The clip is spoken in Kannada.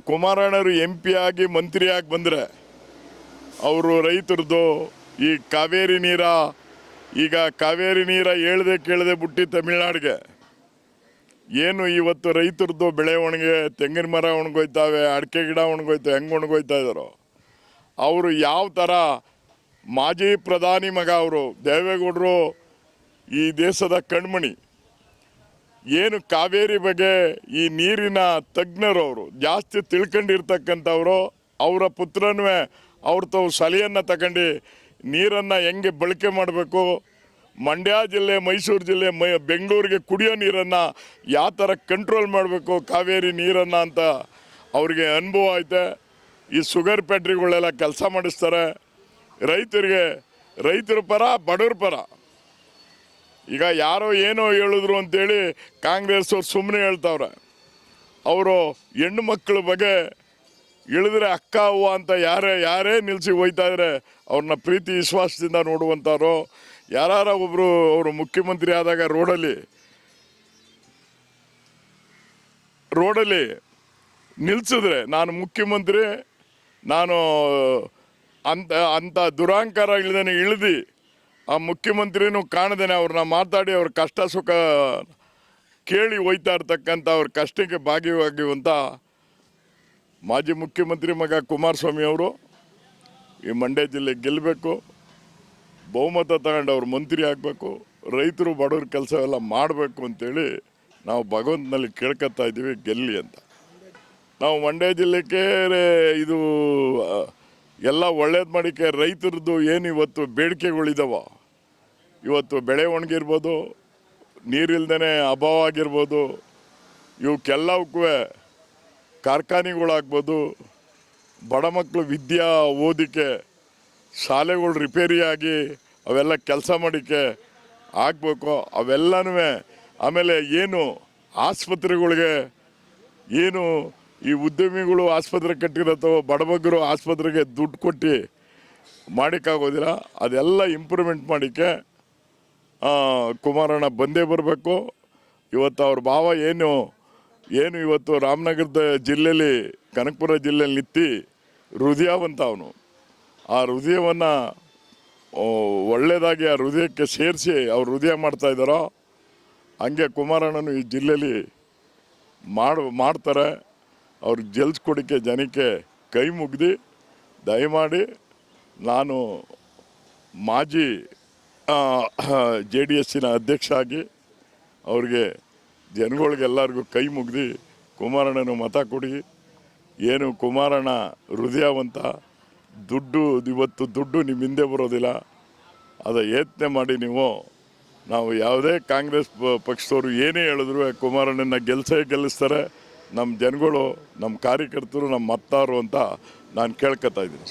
ಕುಮಾರಣ್ಣರು MP ಆಗಿ ಮಂತ್ರಿಯಾಗಿ ಬಂದರೆ ಅವರು ರೈತರದು ಈ ಕಾವೇರಿ ನೀರ ಈಗ ಕಾವೇರಿ ನೀರ ಹೇಳ್ದೆ ಕೇಳದೆ ಬಿಟ್ಟು ತಮಿಳ್ನಾಡಿಗೆ ಏನು ಇವತ್ತು ರೈತರದು ಬೆಳೆ ಒಣಗೆ ತೆಂಗಿನ ಮರ ಒಣಗೋಯ್ತಾವೆ, ಅಡಿಕೆ ಗಿಡ ಒಣಗೋಯ್ತವೆ, ಹೆಂಗೆ ಒಣಗೋಯ್ತಾ ಇದ್ದಾರೋ ಅವರು ಯಾವ ಥರ ಮಾಜಿ ಪ್ರಧಾನಿ ಮಗ ಅವರು ದೇವೇಗೌಡರು ಈ ದೇಶದ ಕಣ್ಮಣಿ ಏನು ಕಾವೇರಿ ಬಗ್ಗೆ ಈ ನೀರಿನ ತಜ್ಞರು ಅವರು ಜಾಸ್ತಿ ತಿಳ್ಕೊಂಡಿರ್ತಕ್ಕಂಥವ್ರು ಅವರ ಪುತ್ರನೂ ಅವ್ರ ತಾವು ಸಲಹೆಯನ್ನು ತಗೊಂಡು ನೀರನ್ನು ಹೆಂಗೆ ಬಳಕೆ ಮಾಡಬೇಕು, ಮಂಡ್ಯ ಜಿಲ್ಲೆ, ಮೈಸೂರು ಜಿಲ್ಲೆ, ಬೆಂಗಳೂರಿಗೆ ಕುಡಿಯೋ ನೀರನ್ನು ಯಾವ ಥರ ಕಂಟ್ರೋಲ್ ಮಾಡಬೇಕು ಕಾವೇರಿ ನೀರನ್ನು ಅಂತ ಅವ್ರಿಗೆ ಅನುಭವ ಐತೆ. ಈ ಶುಗರ್ ಫ್ಯಾಕ್ಟ್ರಿಗಳೆಲ್ಲ ಕೆಲಸ ಮಾಡಿಸ್ತಾರೆ. ರೈತರ ಪರ, ಬಡವ್ರ ಪರ. ಈಗ ಯಾರೋ ಏನೋ ಹೇಳಿದ್ರು ಅಂತೇಳಿ ಕಾಂಗ್ರೆಸ್ ಅವ್ರು ಸುಮ್ಮನೆ ಹೇಳ್ತಾವ್ರೆ. ಅವರು ಹೆಣ್ಣು ಮಕ್ಕಳ ಬಗ್ಗೆ ಇಳಿದ್ರೆ ಅಕ್ಕ ಅವ್ವ ಅಂತ ಯಾರೇ ನಿಲ್ಲಿಸಿ ಹೋಯ್ತಾ ಇದ್ರೆ ಅವ್ರನ್ನ ಪ್ರೀತಿ ವಿಶ್ವಾಸದಿಂದ ನೋಡುವಂಥವ್ರು. ಒಬ್ಬರು ಅವರು ಮುಖ್ಯಮಂತ್ರಿ ಆದಾಗ ರೋಡಲ್ಲಿ ನಿಲ್ಲಿಸಿದ್ರೆ ನಾನು ಮುಖ್ಯಮಂತ್ರಿ, ನಾನು ಅಂತ ದುರಾಂಕಾರ ಇಳಿದು ಆ ಮುಖ್ಯಮಂತ್ರಿನೂ ಕಾಣದೇನೆ ಅವ್ರನ್ನ ಮಾತಾಡಿ ಅವ್ರ ಕಷ್ಟ ಸುಖ ಕೇಳಿ ಹೋಯ್ತಾ ಇರ್ತಕ್ಕಂಥ ಅವ್ರ ಕಷ್ಟಕ್ಕೆ ಭಾಗಿಯಾಗುವಂಥ ಮಾಜಿ ಮುಖ್ಯಮಂತ್ರಿ ಮಗ ಕುಮಾರಸ್ವಾಮಿ ಅವರು ಈ ಮಂಡ್ಯ ಜಿಲ್ಲೆ ಗೆಲ್ಲಬೇಕು, ಬಹುಮತ ತಗೊಂಡು ಅವ್ರು ಮಂತ್ರಿ ಆಗಬೇಕು, ರೈತರು ಬಡವ್ರ ಕೆಲಸ ಎಲ್ಲ ಮಾಡಬೇಕು ಅಂತೇಳಿ ನಾವು ಭಗವಂತನಲ್ಲಿ ಕೇಳ್ಕೊತಾ ಇದ್ದೀವಿ, ಗೆಲ್ಲಿ ಅಂತ. ನಾವು ಮಂಡ್ಯ ಜಿಲ್ಲೆಗೆ ಇದು ಎಲ್ಲ ಒಳ್ಳೇದು ಮಾಡಿಕೆ ರೈತರದ್ದು ಏನು ಇವತ್ತು ಬೇಡಿಕೆಗಳಿದಾವ, ಇವತ್ತು ಬೆಳೆ ಒಣಗಿರ್ಬೋದು, ನೀರಿಲ್ದೇ ಅಭಾವ ಆಗಿರ್ಬೋದು, ಇವಕ್ಕೆಲ್ಲವಕ್ಕೂ ಕಾರ್ಖಾನೆಗಳಾಗ್ಬೋದು, ಬಡ ಮಕ್ಕಳು ವಿದ್ಯಾ ಓದಿಕೆ ಶಾಲೆಗಳು ರಿಪೇರಿಯಾಗಿ ಅವೆಲ್ಲ ಕೆಲಸ ಮಾಡೋಕ್ಕೆ ಆಗಬೇಕು, ಅವೆಲ್ಲನೂ. ಆಮೇಲೆ ಏನು ಆಸ್ಪತ್ರೆಗಳಿಗೆ ಏನು ಈ ಉದ್ಯಮಿಗಳು ಆಸ್ಪತ್ರೆ ಕಟ್ಟಿರತ್ತೋ, ಬಡಬಗ್ಗರು ಆಸ್ಪತ್ರೆಗೆ ದುಡ್ಡು ಕೊಟ್ಟು ಮಾಡೋಕ್ಕಾಗೋದಿಲ್ಲ, ಅದೆಲ್ಲ ಇಂಪ್ರೂವ್ಮೆಂಟ್ ಮಾಡೋಕ್ಕೆ ಕುಮಾರಣ್ಣ ಬಂದೇ ಬರಬೇಕು. ಇವತ್ತು ಅವ್ರ ಭಾವ ಏನು ಇವತ್ತು ರಾಮನಗರದ ಜಿಲ್ಲೆಯಲ್ಲಿ, ಕನಕಪುರ ಜಿಲ್ಲೆಯಲ್ಲಿ ನಿಂತು ಹೃದಯವಂತ ಅವನು. ಆ ಹೃದಯವನ್ನು ಒಳ್ಳೆಯದಾಗಿ ಆ ಹೃದಯಕ್ಕೆ ಸೇರಿಸಿ ಅವ್ರು ಹೃದಯ ಮಾಡ್ತಾಯಿದ್ದಾರೋ ಹಂಗೆ ಕುಮಾರಣ್ಣನು ಈ ಜಿಲ್ಲೆಯಲ್ಲಿ ಮಾಡ್ತಾರೆ. ಅವ್ರು ಗೆಲ್ಸ್ಕೊಡೋಕ್ಕೆ ಜನಕ್ಕೆ ಕೈ ಮುಗ್ದು ದಯಮಾಡಿ ನಾನು ಮಾಜಿ JDSನ ಅಧ್ಯಕ್ಷ ಆಗಿ ಅವ್ರಿಗೆ ಜನಗಳಿಗೆಲ್ಲರಿಗೂ ಕೈ ಮುಗ್ದು ಕುಮಾರಣ್ಣನು ಮತ ಕೊಡಿ. ಏನು ಕುಮಾರಣ್ಣ ಹೃದಯವಂತ, ಇವತ್ತು ದುಡ್ಡು ನಿಮ್ಮ ಹಿಂದೆ ಬರೋದಿಲ್ಲ, ಅದು ಯತ್ನೆ ಮಾಡಿ ನಾವು ಯಾವುದೇ ಕಾಂಗ್ರೆಸ್ ಪಕ್ಷದವರು ಏನೇ ಹೇಳಿದ್ರು ಕುಮಾರಣ್ಣನ ಗೆಲ್ಲಿಸ್ತಾರೆ. ನಮ್ಮ ಜನಗಳು, ನಮ್ಮ ಕಾರ್ಯಕರ್ತರು, ನಮ್ಮ ಮತದಾರರು ಅಂತ ನಾನು ಕೇಳ್ಕೊತಾ ಇದ್ದೀನಿ.